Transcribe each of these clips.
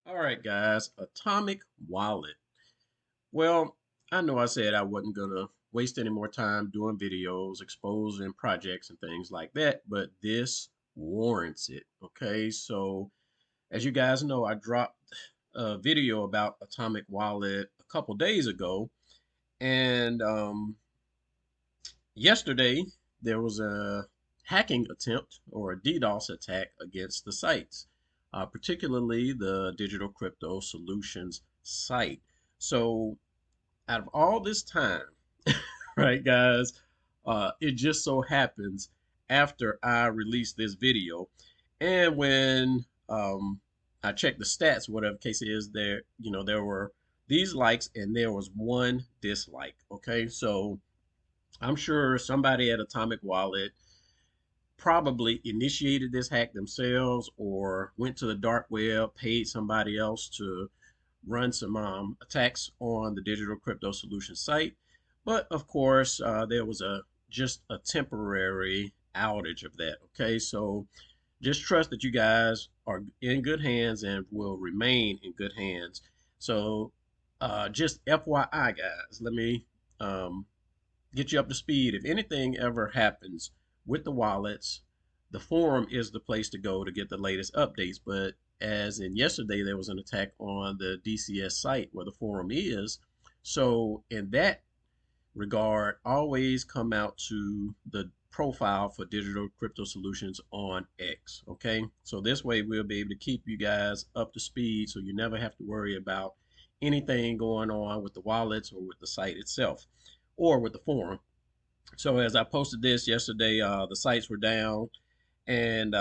All right, guys, Atomic Wallet. Well, I know I said I wasn't gonna waste any more time doing videos, exposing projects and things like that, but this warrants it. Okay, so as you guys know, I dropped a video about Atomic Wallet a couple days ago, and yesterday there was a hacking attempt or a DDoS attack against the sites, particularly the Digital Crypto Solutions site. So, out of all this time, right, guys, it just so happens after I released this video, and when I checked the stats, whatever case it is, there were these likes and there was one dislike. Okay, so I'm sure somebody at Atomic Wallet probably initiated this hack themselves or went to the dark web, paid somebody else to run some attacks on the Digital Crypto Solution site. But of course, there was a just a temporary outage of that. Okay, so just trust that you guys are in good hands and will remain in good hands. So, just FYI, guys, let me um, get you up to speed. If anything ever happens with the wallets, the forum is the place to go to get the latest updates. But as in yesterday, there was an attack on the DCS site where the forum is. So, in that regard, always come out to the profile for Digital Crypto Solutions on X. Okay. So, this way, we'll be able to keep you guys up to speed so you never have to worry about anything going on with the wallets or with the site itself or with the forum. So as I posted this yesterday, the sites were down, and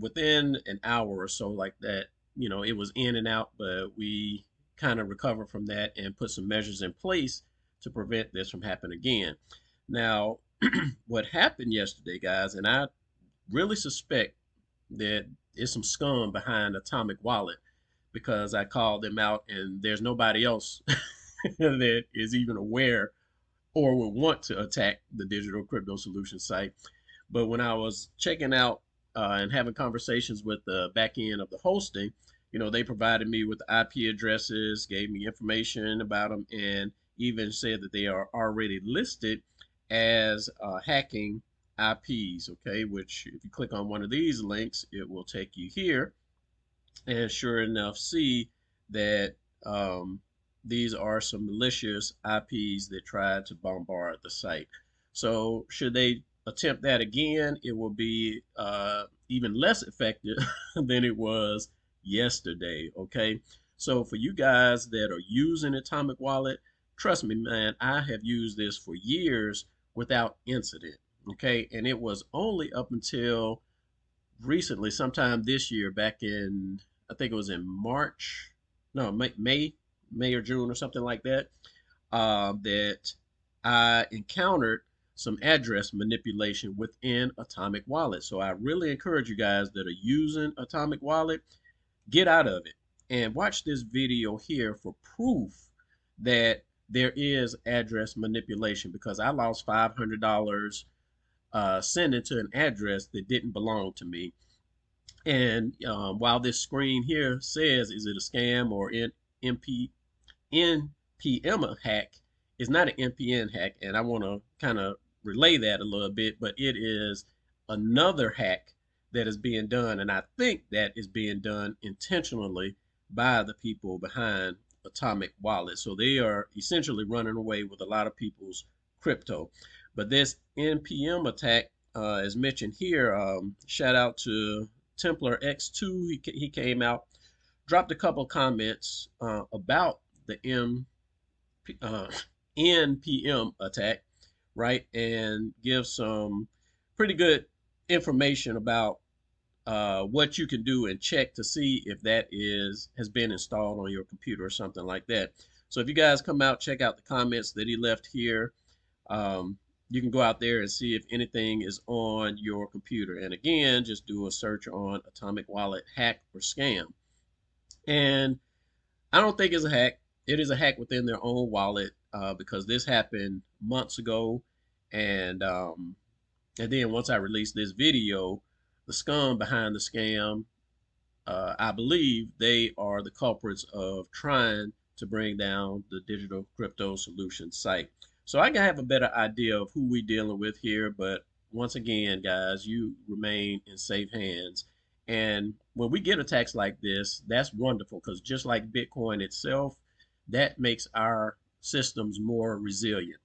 within an hour or so, like that, it was in and out, but we kind of recovered from that and put some measures in place to prevent this from happening again. Now, what happened yesterday, guys, and I really suspect that there's some scum behind Atomic Wallet because I called them out, and there's nobody else that is even aware or would want to attack the Digital Crypto Solution site. But when I was checking out and having conversations with the back end of the hosting, they provided me with the IP addresses, gave me information about them, and even said that they are already listed as hacking IPs. Okay, which if you click on one of these links, it will take you here, and sure enough, see that these are some malicious IPs that tried to bombard the site. So, should they attempt that again, it will be even less effective than it was yesterday. Okay. So, for you guys that are using Atomic Wallet, trust me, man, I have used this for years without incident. Okay. And it was only up until recently, sometime this year, back in, I think it was in March, no, May or June or something like that, that I encountered some address manipulation within Atomic Wallet. So I really encourage you guys that are using Atomic Wallet, get out of it and watch this video here for proof that there is address manipulation because I lost $500 sending to an address that didn't belong to me. And while this screen here says, is it a scam or NP, NPM a hack, it's not an NPN hack. And I want to kind of relay that a little bit, but it is another hack that is being done. And I think that is being done intentionally by the people behind Atomic Wallet. So they are essentially running away with a lot of people's crypto. But this NPM attack, as mentioned here, shout out to Templar X2. He came out, dropped a couple comments about the uh, NPM attack, right, and give some pretty good information about what you can do and check to see if that has been installed on your computer or something like that. So if you guys come out, check out the comments that he left here. Um, you can go out there and see if anything is on your computer. And again, just do a search on Atomic Wallet hack or scam. And I don't think it's a hack. It is a hack within their own wallet because this happened months ago. And and then once I released this video, the scum behind the scam I believe they are the culprits of trying to bring down the digital crypto solution site. So I can have a better idea of who we're dealing with here. But once again, guys, you remain in safe hands. And when we get attacks like this, that's wonderful because just like Bitcoin itself, that makes our systems more resilient.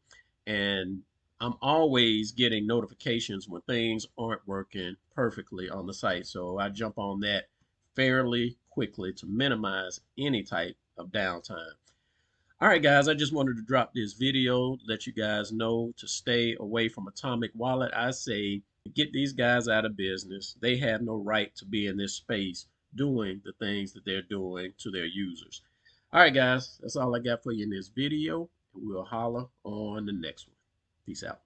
And I'm always getting notifications when things aren't working perfectly on the site. So I jump on that fairly quickly to minimize any type of downtime. All right, guys, I just wanted to drop this video to let you guys know to stay away from Atomic Wallet. I say get these guys out of business. They have no right to be in this space doing the things that they're doing to their users. All right, guys, that's all I got for you in this video, and we'll holler on the next one. Peace out.